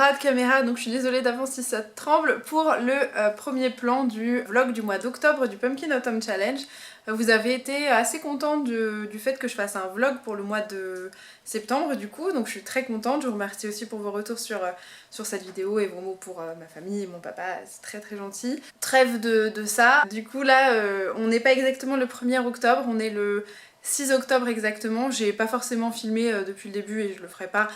ras de caméra, donc je suis désolée d'avance si ça tremble, pour le premier plan du vlog du mois d'octobre du Pumpkin Autumn Challenge. Vous avez été assez contente du fait que je fasse un vlog pour le mois de septembre du coup, donc je suis très contente. Je vous remercie aussi pour vos retours sur cette vidéo et vos mots pour ma famille et mon papa, c'est très très gentil. Trêve de ça, du coup là on n'est pas exactement le 1er octobre, on est le 6 octobre exactement. J'ai pas forcément filmé depuis le début et je le ferai pas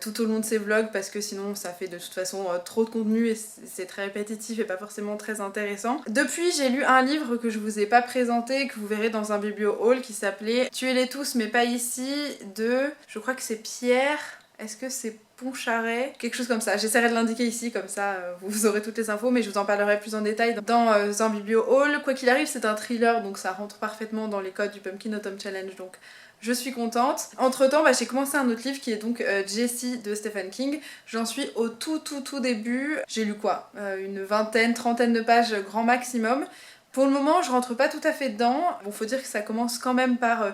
tout au long de ces vlogs parce que sinon ça fait de toute façon trop de contenu et c'est très répétitif et pas forcément très intéressant. Depuis j'ai lu un livre que je vous ai pas présenté, que vous verrez dans un biblio haul, qui s'appelait Tuez-les tous mais pas ici, de, je crois que c'est Pierre, est-ce que c'est Pontcharret, quelque chose comme ça. J'essaierai de l'indiquer ici, comme ça vous aurez toutes les infos, mais je vous en parlerai plus en détail dans un biblio haul. Quoi qu'il arrive, c'est un thriller, donc ça rentre parfaitement dans les codes du Pumpkin Autumn Challenge, donc je suis contente. Entre temps, j'ai commencé un autre livre qui est donc Jessie de Stephen King. J'en suis au tout début. J'ai lu quoi, une vingtaine, trentaine de pages grand maximum. Pour le moment, je rentre pas tout à fait dedans. Bon, faut dire que ça commence quand même par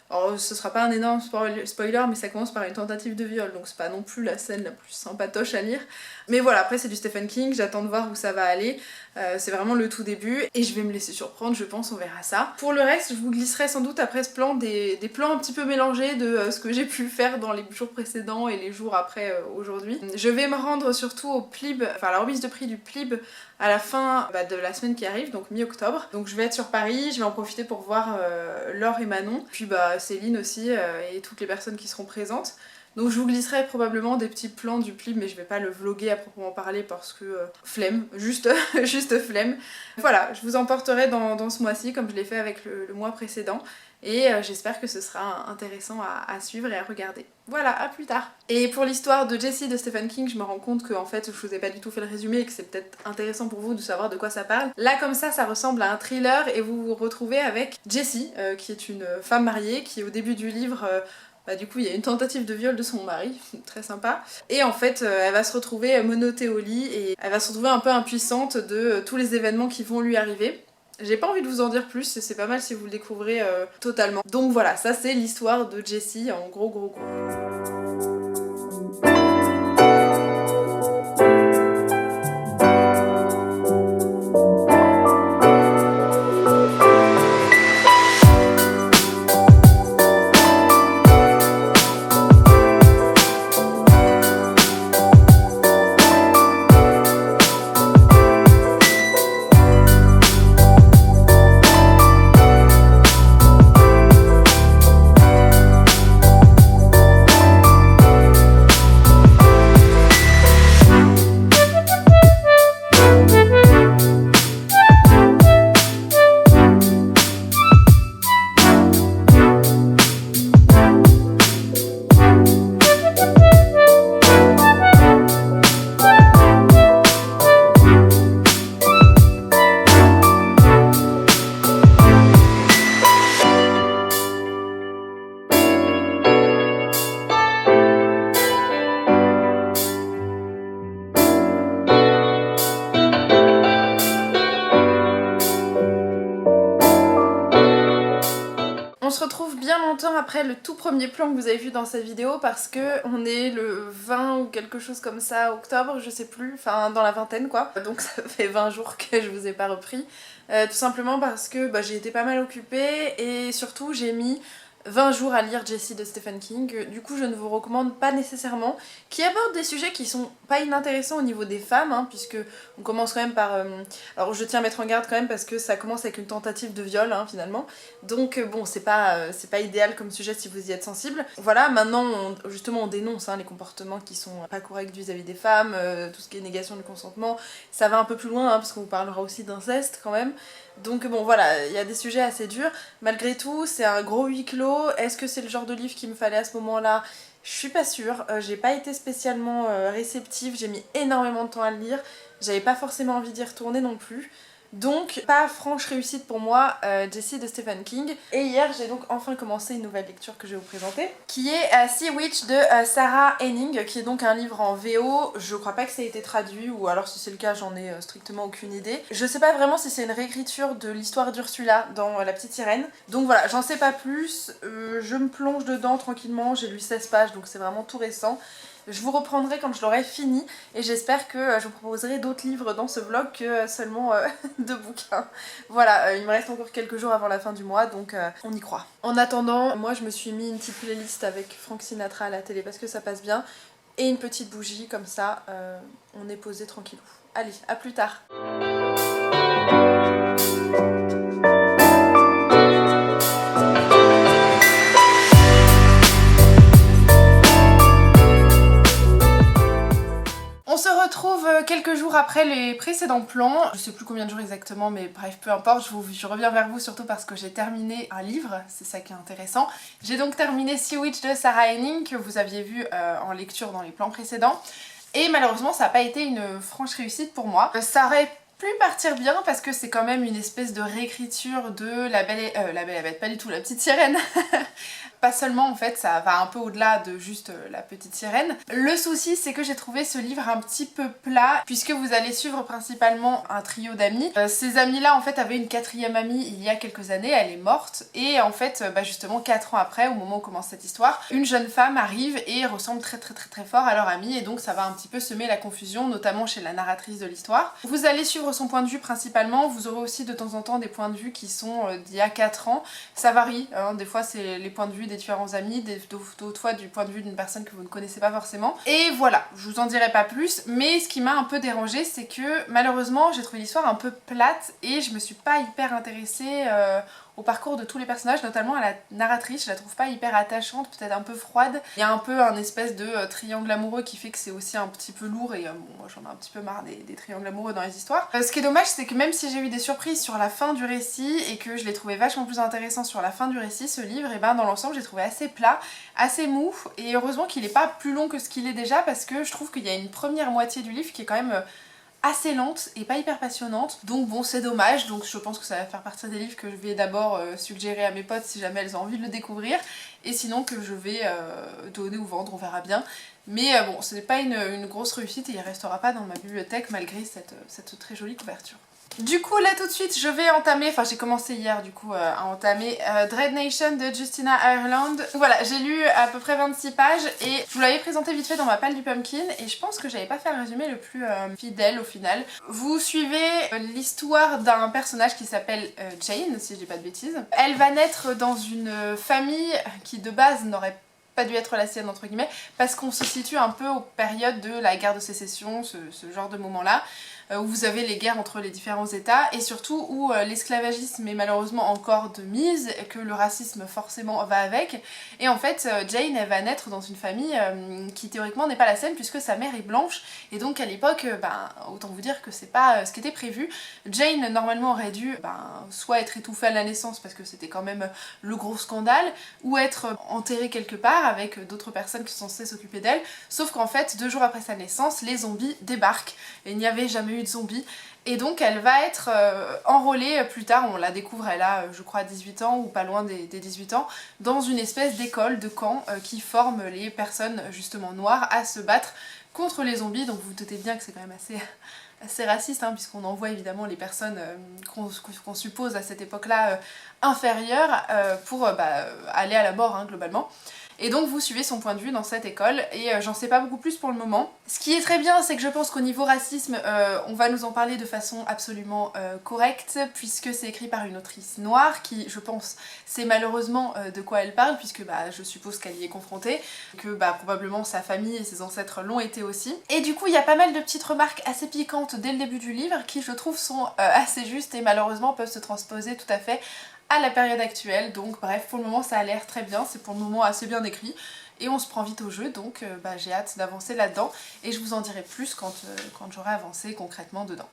alors ce sera pas un énorme spoiler, mais ça commence par une tentative de viol, donc c'est pas non plus la scène la plus sympatoche à lire. Mais voilà, après c'est du Stephen King, j'attends de voir où ça va aller. C'est vraiment le tout début et je vais me laisser surprendre, je pense, on verra ça. Pour le reste, je vous glisserai sans doute après ce plan des plans un petit peu mélangés de ce que j'ai pu faire dans les jours précédents et les jours après aujourd'hui. Je vais me rendre surtout au Plib, enfin à la remise de prix du Plib à la fin de la semaine qui arrive, donc mi-octobre. Donc je vais être sur Paris, je vais en profiter pour voir Laure et Manon, puis Céline aussi et toutes les personnes qui seront présentes. Donc je vous glisserai probablement des petits plans du Plib, mais je vais pas le vlogger à proprement parler parce que flemme, juste flemme. Voilà, je vous emporterai dans ce mois-ci comme je l'ai fait avec le mois précédent. Et j'espère que ce sera intéressant à suivre et à regarder. Voilà, à plus tard. Et pour l'histoire de Jessie de Stephen King, je me rends compte que en fait je vous ai pas du tout fait le résumé et que c'est peut-être intéressant pour vous de savoir de quoi ça parle. Là comme ça ressemble à un thriller et vous vous retrouvez avec Jessie, qui est une femme mariée qui au début du livre... du coup il y a une tentative de viol de son mari, très sympa. Et en fait elle va se retrouver menottée au lit et elle va se retrouver un peu impuissante de tous les événements qui vont lui arriver. J'ai pas envie de vous en dire plus, c'est pas mal si vous le découvrez totalement. Donc voilà, ça c'est l'histoire de Jessie en gros. On se retrouve bien longtemps après le tout premier plan que vous avez vu dans cette vidéo parce que on est le 20 ou quelque chose comme ça octobre, je sais plus, enfin dans la vingtaine quoi. Donc ça fait 20 jours que je vous ai pas repris. Tout simplement parce que j'ai été pas mal occupée et surtout j'ai mis 20 jours à lire Jessie de Stephen King, du coup je ne vous recommande pas nécessairement, qui aborde des sujets qui sont pas inintéressants au niveau des femmes, hein, puisque on commence quand même par... alors je tiens à mettre en garde quand même parce que ça commence avec une tentative de viol finalement, donc bon c'est pas idéal comme sujet si vous y êtes sensible. Voilà, maintenant justement on dénonce les comportements qui sont pas corrects vis-à-vis des femmes, tout ce qui est négation du consentement, ça va un peu plus loin parce qu'on vous parlera aussi d'inceste quand même. Donc bon voilà, il y a des sujets assez durs. Malgré tout, c'est un gros huis clos. Est-ce que c'est le genre de livre qu'il me fallait à ce moment-là? Je suis pas sûre. J'ai pas été spécialement réceptive, j'ai mis énormément de temps à le lire. J'avais pas forcément envie d'y retourner non plus. Donc pas franche réussite pour moi, Jessie de Stephen King. Et hier j'ai donc enfin commencé une nouvelle lecture que je vais vous présenter, qui est Sea Witch de Sarah Henning, qui est donc un livre en VO. Je crois pas que ça ait été traduit, ou alors si c'est le cas j'en ai strictement aucune idée. Je sais pas vraiment si c'est une réécriture de l'histoire d'Ursula dans La Petite Sirène. Donc voilà, j'en sais pas plus, je me plonge dedans tranquillement, j'ai lu 16 pages donc c'est vraiment tout récent. Je vous reprendrai quand je l'aurai fini et j'espère que je vous proposerai d'autres livres dans ce vlog que seulement 2 bouquins. Voilà, il me reste encore quelques jours avant la fin du mois donc on y croit. En attendant, moi je me suis mis une petite playlist avec Frank Sinatra à la télé parce que ça passe bien et une petite bougie comme ça, on est posé tranquillou. Allez, à plus tard. On se retrouve quelques jours après les précédents plans, je sais plus combien de jours exactement mais bref peu importe, je reviens vers vous surtout parce que j'ai terminé un livre, c'est ça qui est intéressant. J'ai donc terminé Sea Witch de Sarah Henning que vous aviez vu en lecture dans les plans précédents et malheureusement ça n'a pas été une franche réussite pour moi. Ça aurait pu partir bien parce que c'est quand même une espèce de réécriture de La Belle et la Bête, pas du tout, La Petite Sirène. Pas seulement en fait, ça va un peu au-delà de juste La Petite Sirène. Le souci c'est que j'ai trouvé ce livre un petit peu plat puisque vous allez suivre principalement un trio d'amis. Ces amis là en fait avaient une 4e amie il y a quelques années, elle est morte et en fait justement 4 ans après, au moment où commence cette histoire, une jeune femme arrive et ressemble très fort à leur amie et donc ça va un petit peu semer la confusion, notamment chez la narratrice de l'histoire. Vous allez suivre son point de vue principalement, vous aurez aussi de temps en temps des points de vue qui sont d'il y a 4 ans, ça varie, hein. Des fois c'est les points de vue des différents amis, d'autres fois du point de vue d'une personne que vous ne connaissez pas forcément. Et voilà, je vous en dirai pas plus, mais ce qui m'a un peu dérangée, c'est que malheureusement j'ai trouvé l'histoire un peu plate et je me suis pas hyper intéressée au parcours de tous les personnages, notamment à la narratrice, je la trouve pas hyper attachante, peut-être un peu froide. Il y a un peu un espèce de triangle amoureux qui fait que c'est aussi un petit peu lourd et bon, moi j'en ai un petit peu marre des triangles amoureux dans les histoires. Ce qui est dommage c'est que même si j'ai eu des surprises sur la fin du récit et que je l'ai trouvé vachement plus intéressant sur la fin du récit, ce livre, et ben dans l'ensemble j'ai trouvé assez plat, assez mou et heureusement qu'il est pas plus long que ce qu'il est déjà parce que je trouve qu'il y a une première moitié du livre qui est quand même assez lente et pas hyper passionnante, donc bon c'est dommage, donc je pense que ça va faire partie des livres que je vais d'abord suggérer à mes potes si jamais elles ont envie de le découvrir et sinon que je vais donner ou vendre, on verra bien, mais bon ce n'est pas une grosse réussite et il restera pas dans ma bibliothèque malgré cette très jolie couverture. Du coup là tout de suite je vais entamer, enfin j'ai commencé hier du coup à entamer Dread Nation de Justina Ireland. Voilà, j'ai lu à peu près 26 pages et je vous l'avais présenté vite fait dans ma palle du pumpkin et je pense que j'avais pas fait le résumé le plus fidèle au final. Vous suivez l'histoire d'un personnage qui s'appelle Jane, si je dis pas de bêtises. Elle va naître dans une famille qui de base n'aurait pas dû être la sienne entre guillemets parce qu'on se situe un peu aux périodes de la guerre de sécession, ce genre de moment là. Où vous avez les guerres entre les différents états et surtout où l'esclavagisme est malheureusement encore de mise, que le racisme forcément va avec et en fait Jane elle va naître dans une famille qui théoriquement n'est pas la sienne puisque sa mère est blanche et donc à l'époque autant vous dire que c'est pas ce qui était prévu. Jane normalement aurait dû soit être étouffée à la naissance parce que c'était quand même le gros scandale ou être enterrée quelque part avec d'autres personnes qui sont censées s'occuper d'elle, sauf qu'en fait 2 jours après sa naissance les zombies débarquent et il n'y avait jamais eu de zombies et donc elle va être enrôlée plus tard, on la découvre, elle a je crois 18 ans ou pas loin des 18 ans, dans une espèce d'école, de camp qui forme les personnes justement noires à se battre contre les zombies, donc vous vous doutez bien que c'est quand même assez raciste hein, puisqu'on envoie évidemment les personnes qu'on suppose à cette époque là inférieures pour aller à la mort hein, globalement. Et donc vous suivez son point de vue dans cette école et j'en sais pas beaucoup plus pour le moment. Ce qui est très bien c'est que je pense qu'au niveau racisme on va nous en parler de façon absolument correcte puisque c'est écrit par une autrice noire qui je pense sait malheureusement de quoi elle parle puisque je suppose qu'elle y est confrontée, que probablement sa famille et ses ancêtres l'ont été aussi. Et du coup il y a pas mal de petites remarques assez piquantes dès le début du livre qui je trouve sont assez justes et malheureusement peuvent se transposer tout à fait à la période actuelle, donc bref pour le moment ça a l'air très bien, c'est pour le moment assez bien écrit et on se prend vite au jeu donc j'ai hâte d'avancer là-dedans et je vous en dirai plus quand j'aurai avancé concrètement dedans.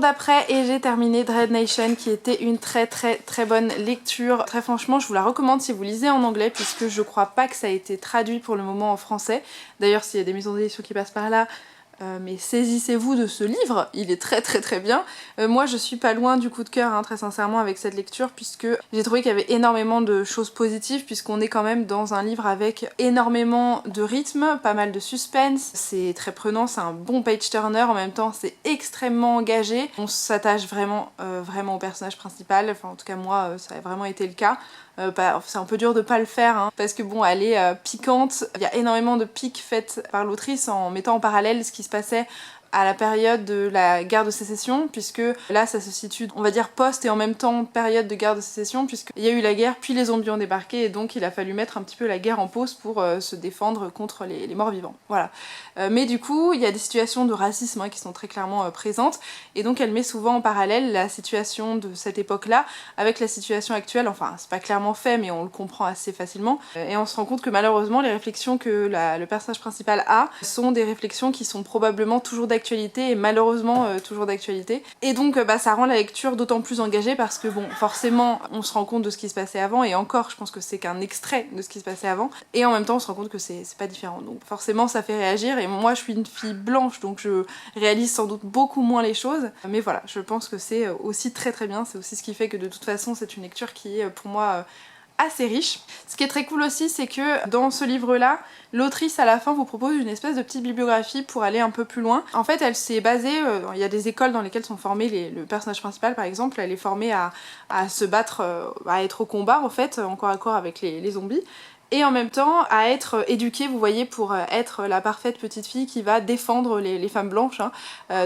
d'après et j'ai terminé Dread Nation qui était une très bonne lecture. Très franchement je vous la recommande si vous lisez en anglais puisque je crois pas que ça a été traduit pour le moment en français. D'ailleurs s'il y a des maisons d'édition qui passent par là, mais saisissez-vous de ce livre, il est très bien. Moi je suis pas loin du coup de cœur très sincèrement avec cette lecture puisque j'ai trouvé qu'il y avait énormément de choses positives puisqu'on est quand même dans un livre avec énormément de rythme, pas mal de suspense, c'est très prenant, c'est un bon page turner, en même temps c'est extrêmement engagé, on s'attache vraiment au personnage principal, enfin en tout cas moi ça a vraiment été le cas. C'est un peu dur de pas le faire parce que bon elle est piquante, il y a énormément de piques faites par l'autrice en mettant en parallèle ce qui se passait à la période de la guerre de sécession, puisque là ça se situe, on va dire post et en même temps période de guerre de sécession, puisqu'il y a eu la guerre puis les zombies ont débarqué et donc il a fallu mettre un petit peu la guerre en pause pour se défendre contre les morts vivants. Voilà. Mais du coup il y a des situations de racisme qui sont très clairement présentes et donc elle met souvent en parallèle la situation de cette époque là avec la situation actuelle, enfin c'est pas clairement fait mais on le comprend assez facilement et on se rend compte que malheureusement les réflexions que le personnage principal a sont des réflexions qui sont probablement toujours d'actualité et malheureusement toujours d'actualité. Et donc ça rend la lecture d'autant plus engagée parce que bon forcément on se rend compte de ce qui se passait avant et encore je pense que c'est qu'un extrait de ce qui se passait avant et en même temps on se rend compte que c'est pas différent. Donc forcément ça fait réagir et moi je suis une fille blanche donc je réalise sans doute beaucoup moins les choses mais voilà je pense que c'est aussi très bien, c'est aussi ce qui fait que de toute façon c'est une lecture qui est pour moi assez riche. Ce qui est très cool aussi c'est que dans ce livre là l'autrice à la fin vous propose une espèce de petite bibliographie pour aller un peu plus loin. En fait elle s'est basée, il y a des écoles dans lesquelles sont formés le personnage principal par exemple, elle est formée à se battre, à être au combat en fait, encore à corps avec les zombies. Et en même temps à être éduquée, vous voyez, pour être la parfaite petite fille qui va défendre les femmes blanches,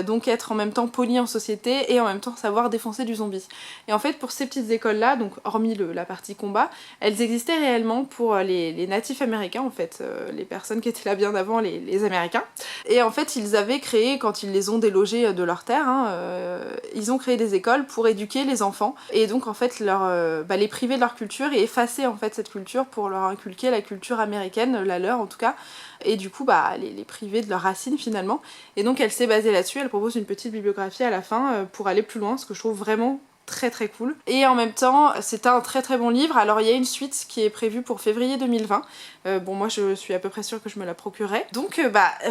donc être en même temps polie en société et en même temps savoir défoncer du zombie. Et en fait pour ces petites écoles là, donc hormis la partie combat, elles existaient réellement pour les natifs américains en fait, les personnes qui étaient là bien avant les américains. Et en fait ils avaient créé, quand ils les ont délogés de leur terre, ils ont créé des écoles pour éduquer les enfants et donc en fait les priver de leur culture et effacer en fait cette culture pour leur inculquer la culture américaine, la leur en tout cas, et du coup les priver de leurs racines finalement. Et donc elle s'est basée là-dessus, elle propose une petite bibliographie à la fin pour aller plus loin, ce que je trouve vraiment très cool. Et en même temps c'est un très bon livre. Alors il y a une suite qui est prévue pour février 2020, bon moi je suis à peu près sûre que je me la procurerai, donc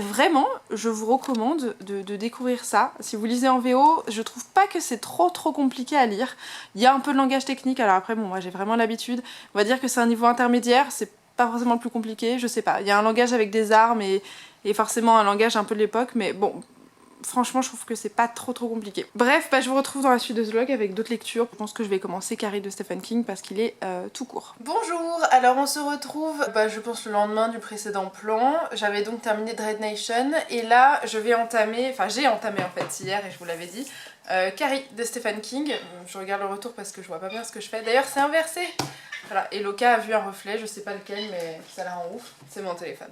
vraiment je vous recommande de découvrir ça. Si vous lisez en VO, je trouve pas que c'est trop compliqué à lire, il y a un peu de langage technique, alors après bon moi j'ai vraiment l'habitude, on va dire que c'est un niveau intermédiaire, c'est pas forcément le plus compliqué, je sais pas, il y a un langage avec des armes et forcément un langage un peu de l'époque, mais bon franchement je trouve que c'est pas trop compliqué. Bref, je vous retrouve dans la suite de ce vlog avec d'autres lectures. Je pense que je vais commencer Carrie de Stephen King parce qu'il est tout court. Bonjour, alors on se retrouve je pense le lendemain du précédent plan. J'avais donc terminé Dread Nation et là je vais entamer, enfin j'ai entamé en fait hier et je vous l'avais dit, Carrie de Stephen King. Je regarde le retour parce que je vois pas bien ce que je fais. D'ailleurs c'est inversé. Voilà, et Loka a vu un reflet, je sais pas lequel mais ça a l'air en ouf. C'est mon téléphone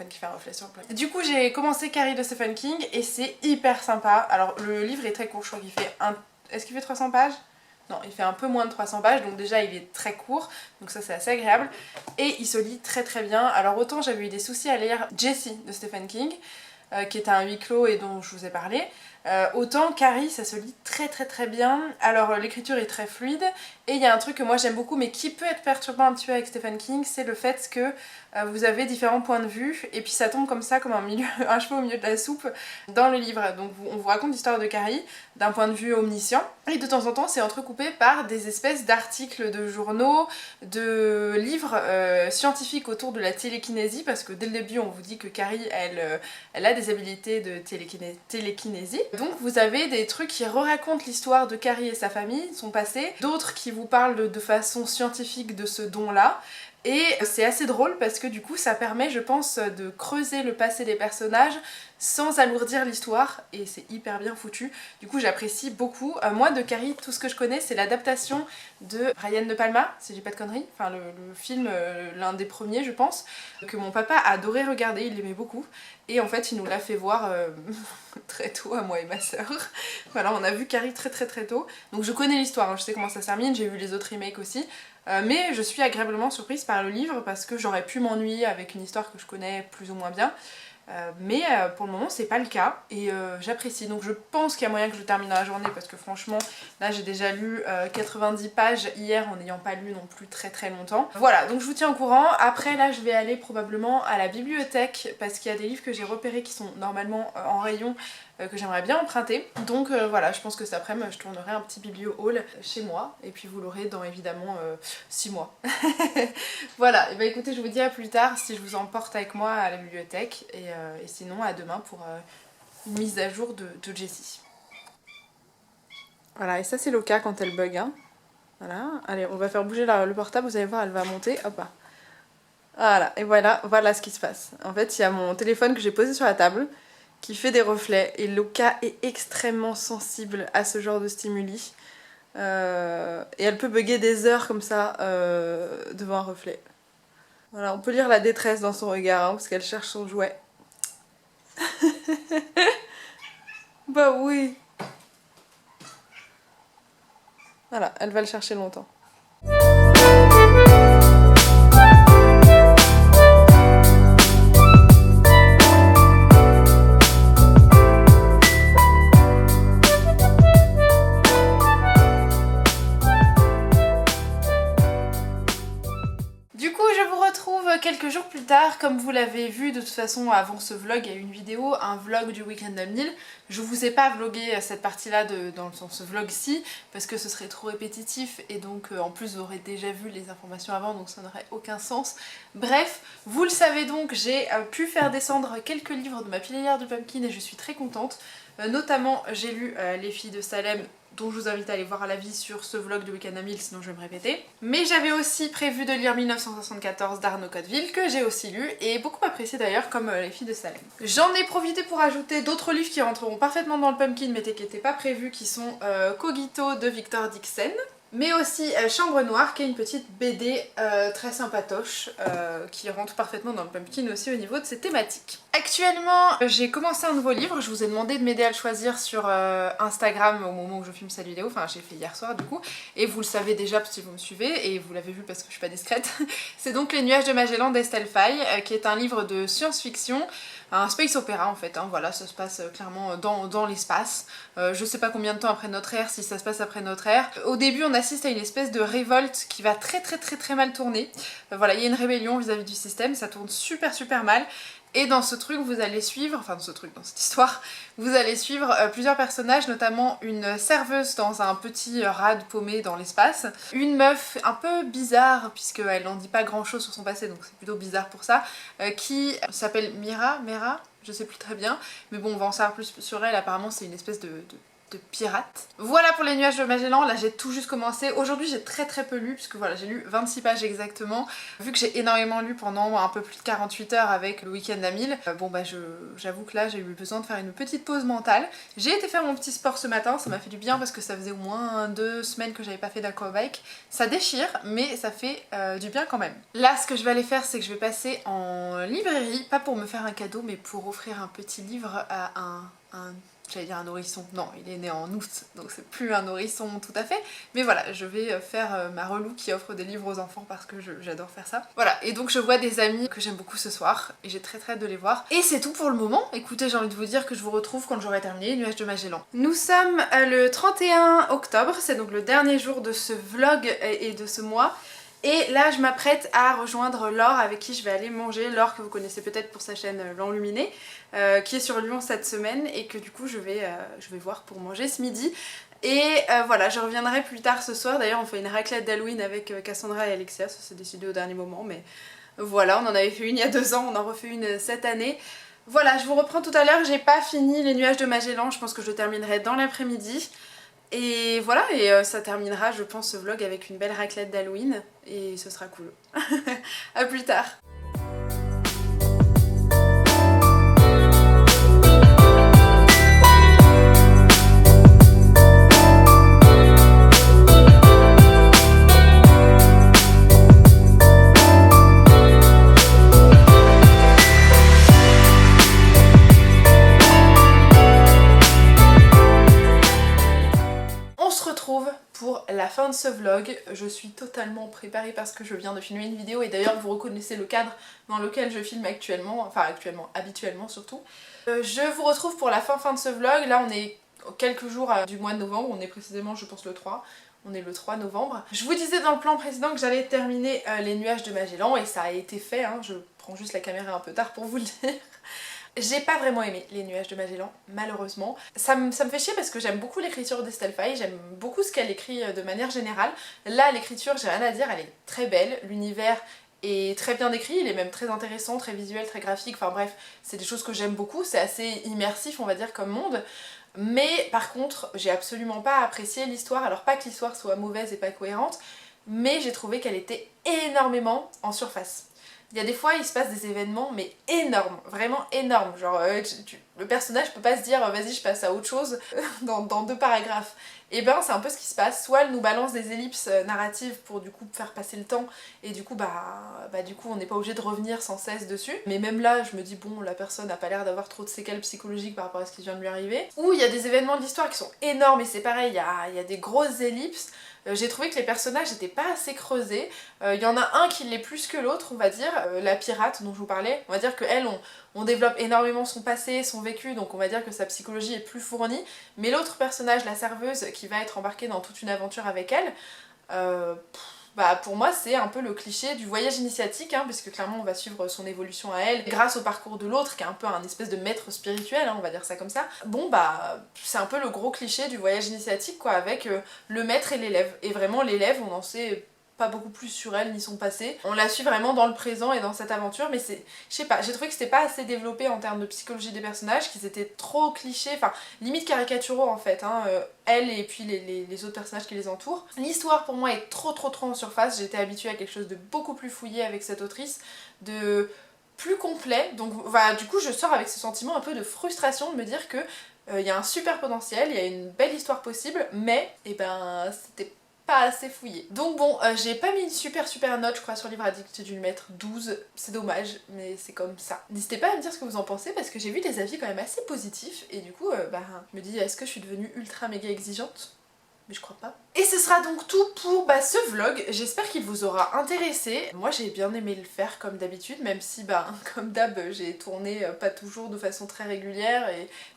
qui fait un reflet sur le plat. Du coup j'ai commencé Carrie de Stephen King et c'est hyper sympa. Alors le livre est très court, je crois qu'il fait Est-ce qu'il fait 300 pages? Non, il fait un peu moins de 300 pages, donc déjà il est très court, donc ça c'est assez agréable. Et il se lit très bien. Alors autant j'avais eu des soucis à lire Jessie de Stephen King, qui est un huis clos et dont je vous ai parlé. Autant Carrie ça se lit très bien. Alors l'écriture est très fluide et il y a un truc que moi j'aime beaucoup mais qui peut être perturbant un petit peu avec Stephen King, c'est le fait que vous avez différents points de vue et puis ça tombe comme ça comme un cheveu au milieu de la soupe dans le livre. Donc on vous raconte l'histoire de Carrie d'un point de vue omniscient et de temps en temps c'est entrecoupé par des espèces d'articles de journaux, de livres scientifiques autour de la télékinésie, parce que dès le début on vous dit que Carrie elle a des habilités de télékinésie. Donc vous avez des trucs qui racontent l'histoire de Carrie et sa famille, son passé, d'autres qui vous parlent de façon scientifique de ce don-là. Et c'est assez drôle parce que du coup ça permet je pense de creuser le passé des personnages sans alourdir l'histoire et c'est hyper bien foutu. Du coup j'apprécie beaucoup. Moi de Carrie tout ce que je connais c'est l'adaptation de Brian De Palma, si j'ai pas de conneries, enfin le film, l'un des premiers je pense, que mon papa adorait regarder, il l'aimait beaucoup et en fait il nous l'a fait voir très tôt à moi et ma soeur. Voilà, on a vu Carrie très tôt, donc je connais l'histoire, je sais comment ça se termine, j'ai vu les autres remakes aussi. Mais je suis agréablement surprise par le livre parce que j'aurais pu m'ennuyer avec une histoire que je connais plus ou moins bien. Mais pour le moment c'est pas le cas et j'apprécie, donc je pense qu'il y a moyen que je termine dans la journée parce que franchement là j'ai déjà lu 90 pages hier en n'ayant pas lu non plus très longtemps. Voilà, donc je vous tiens au courant. Après là je vais aller probablement à la bibliothèque parce qu'il y a des livres que j'ai repérés qui sont normalement en rayon que j'aimerais bien emprunter. Donc voilà, je pense que cet après-midi je tournerai un petit biblio haul chez moi et puis vous l'aurez dans évidemment 6 mois. Voilà, et bah écoutez, je vous dis à plus tard si je vous emporte avec moi à la bibliothèque et sinon à demain pour une mise à jour de Jessie. Voilà, et ça c'est Loka quand elle bug. Hein. Voilà, allez, on va faire bouger le portable, vous allez voir, elle va monter, hop là. Voilà, et voilà ce qui se passe. En fait, il y a mon téléphone que j'ai posé sur la table qui fait des reflets et Loka est extrêmement sensible à ce genre de stimuli. Et elle peut bugger des heures comme ça devant un reflet. Voilà, on peut lire la détresse dans son regard hein, parce qu'elle cherche son jouet. Bah oui. Voilà, elle va le chercher longtemps. Quelques jours plus tard, comme vous l'avez vu de toute façon avant ce vlog, il y a eu une vidéo, un vlog du week-end à Nil. Je vous ai pas vlogué cette partie-là dans ce vlog-ci parce que ce serait trop répétitif et donc en plus vous aurez déjà vu les informations avant donc ça n'aurait aucun sens. Bref, vous le savez donc, j'ai pu faire descendre quelques livres de ma pilière du Pumpkin et je suis très contente. Notamment j'ai lu Les filles de Salem, dont je vous invite à aller voir l'avis sur ce vlog de Week-end à 1000, sinon je vais me répéter. Mais j'avais aussi prévu de lire 1974 d'Arnaud Cotteville, que j'ai aussi lu, et beaucoup apprécié d'ailleurs, comme Les filles de Salem. J'en ai profité pour ajouter d'autres livres qui rentreront parfaitement dans le Pumpkin, mais qui n'étaient pas prévus, qui sont Cogito de Victor Dixon, mais aussi Chambre Noire, qui est une petite BD très sympatoche, qui rentre parfaitement dans le Pumpkin aussi au niveau de ses thématiques. Actuellement, j'ai commencé un nouveau livre, je vous ai demandé de m'aider à le choisir sur Instagram au moment où je filme cette vidéo, enfin j'ai fait hier soir du coup, et vous le savez déjà si vous me suivez, et vous l'avez vu parce que je suis pas discrète. C'est donc Les Nuages de Magellan d'Estelle Faye, qui est un livre de science-fiction, un space opéra en fait, hein, voilà, ça se passe clairement dans l'espace. Je sais pas combien de temps après notre ère, si ça se passe après notre ère. Au début on assiste à une espèce de révolte qui va très mal tourner. Voilà, il y a une rébellion vis-à-vis du système, ça tourne super mal. Et dans ce truc vous allez suivre, enfin dans cette histoire, vous allez suivre plusieurs personnages, notamment une serveuse dans un petit rad paumé dans l'espace, une meuf un peu bizarre, puisqu'elle n'en dit pas grand chose sur son passé, donc c'est plutôt bizarre pour ça, qui s'appelle Mera, je sais plus très bien, mais bon on va en savoir plus sur elle, apparemment c'est une espèce de pirate. Voilà pour Les Nuages de Magellan, là j'ai tout juste commencé. Aujourd'hui j'ai très peu lu, puisque voilà j'ai lu 26 pages exactement. Vu que j'ai énormément lu pendant un peu plus de 48 heures avec le week-end à 1000, bon bah j'avoue que là j'ai eu besoin de faire une petite pause mentale. J'ai été faire mon petit sport ce matin, ça m'a fait du bien parce que ça faisait au moins 2 semaines que j'avais pas fait d'aquabike. Ça déchire, mais ça fait du bien quand même. Là ce que je vais aller faire, c'est que je vais passer en librairie, pas pour me faire un cadeau, mais pour offrir un petit livre à j'allais dire un nourrisson, non il est né en août donc c'est plus un nourrisson tout à fait, mais voilà je vais faire ma relou qui offre des livres aux enfants parce que j'adore faire ça. Voilà, et donc je vois des amis que j'aime beaucoup ce soir et j'ai très hâte de les voir. Et c'est tout pour le moment, écoutez j'ai envie de vous dire que je vous retrouve quand j'aurai terminé Les Nuages de Magellan. Nous sommes le 31 octobre, c'est donc le dernier jour de ce vlog et de ce mois. Et là je m'apprête à rejoindre Laure avec qui je vais aller manger, Laure que vous connaissez peut-être pour sa chaîne L'Enluminé, qui est sur Lyon cette semaine et que du coup je vais voir pour manger ce midi. Et voilà, je reviendrai plus tard ce soir, d'ailleurs on fait une raclette d'Halloween avec Cassandra et Alexia, ça s'est décidé au dernier moment mais voilà, on en avait fait une il y a 2 ans, on en refait une cette année. Voilà, je vous reprends tout à l'heure, j'ai pas fini Les Nuages de Magellan, je pense que je le terminerai dans l'après-midi. Et voilà, et ça terminera je pense ce vlog avec une belle raclette d'Halloween et ce sera cool. A plus tard. Pour la fin de ce vlog. Je suis totalement préparée parce que je viens de filmer une vidéo et d'ailleurs vous reconnaissez le cadre dans lequel je filme actuellement, enfin actuellement, habituellement surtout. Je vous retrouve pour la fin de ce vlog. Là on est quelques jours du mois de novembre, on est précisément je pense le 3. On est le 3 novembre. Je vous disais dans le plan précédent que j'allais terminer les nuages de Magellan et ça a été fait, hein. Je prends juste la caméra un peu tard pour vous le dire. J'ai pas vraiment aimé les nuages de Magellan, malheureusement. Ça me fait chier parce que j'aime beaucoup l'écriture d'Estelle Faye, j'aime beaucoup ce qu'elle écrit de manière générale. Là, l'écriture, j'ai rien à dire, elle est très belle, l'univers est très bien décrit, il est même très intéressant, très visuel, très graphique, enfin bref, c'est des choses que j'aime beaucoup, c'est assez immersif, on va dire, comme monde. Mais par contre, j'ai absolument pas apprécié l'histoire, alors pas que l'histoire soit mauvaise et pas cohérente, mais j'ai trouvé qu'elle était énormément en surface. Il y a des fois, il se passe des événements, mais énormes, vraiment énormes. Genre, le personnage peut pas se dire vas-y, je passe à autre chose dans 2 paragraphes. Et ben, c'est un peu ce qui se passe. Soit elle nous balance des ellipses narratives pour du coup faire passer le temps, et du coup, du coup, on n'est pas obligé de revenir sans cesse dessus. Mais même là, je me dis, bon, la personne n'a pas l'air d'avoir trop de séquelles psychologiques par rapport à ce qui vient de lui arriver. Ou il y a des événements de l'histoire qui sont énormes, et c'est pareil, il y a des grosses ellipses. J'ai trouvé que les personnages n'étaient pas assez creusés. Il y en a un qui l'est plus que l'autre, on va dire, la pirate dont je vous parlais. On va dire qu'elle, on développe énormément son passé, son vécu, donc on va dire que sa psychologie est plus fournie. Mais l'autre personnage, la serveuse, qui va être embarquée dans toute une aventure avec elle, pour moi c'est un peu le cliché du voyage initiatique, hein, parce que clairement on va suivre son évolution à elle grâce au parcours de l'autre qui est un peu un espèce de maître spirituel, hein, on va dire ça comme ça. Bon c'est un peu le gros cliché du voyage initiatique quoi, avec le maître et l'élève. Et vraiment l'élève, on en sait pas beaucoup plus sur elle ni son passé. On la suit vraiment dans le présent et dans cette aventure, mais c'est, je sais pas, j'ai trouvé que c'était pas assez développé en termes de psychologie des personnages, qu'ils étaient trop clichés, enfin limite caricaturaux en fait, hein, elle et puis les autres personnages qui les entourent. L'histoire pour moi est trop en surface, j'étais habituée à quelque chose de beaucoup plus fouillé avec cette autrice, de plus complet, donc du coup je sors avec ce sentiment un peu de frustration de me dire que il y a un super potentiel, il y a une belle histoire possible, mais c'était pas assez fouillé. Donc bon, j'ai pas mis une super note je crois sur Livre Addict, j'ai dû lui mettre 12, c'est dommage, mais c'est comme ça. N'hésitez pas à me dire ce que vous en pensez parce que j'ai vu des avis quand même assez positifs et du coup, je me dis est-ce que je suis devenue ultra méga exigeante ? Mais je crois pas. Et ce sera donc tout pour ce vlog, j'espère qu'il vous aura intéressé. Moi j'ai bien aimé le faire comme d'habitude, même si comme d'hab j'ai tourné pas toujours de façon très régulière,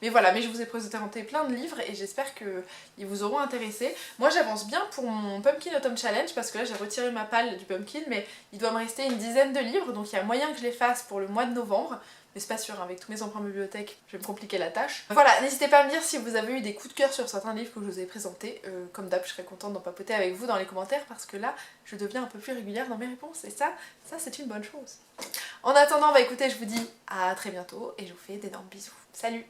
mais voilà, mais je vous ai présenté plein de livres et j'espère qu'ils vous auront intéressé. Moi j'avance bien pour mon Pumpkin Autumn Challenge parce que là j'ai retiré ma palle du pumpkin, mais il doit me rester une dizaine de livres, donc il y a moyen que je les fasse pour le mois de novembre. Mais c'est pas sûr, hein, avec tous mes emprunts bibliothèque, je vais me compliquer la tâche. Voilà, n'hésitez pas à me dire si vous avez eu des coups de cœur sur certains livres que je vous ai présentés. Comme d'hab, je serais contente d'en papoter avec vous dans les commentaires parce que là, je deviens un peu plus régulière dans mes réponses et ça c'est une bonne chose. En attendant, écoutez, je vous dis à très bientôt et je vous fais d'énormes bisous. Salut!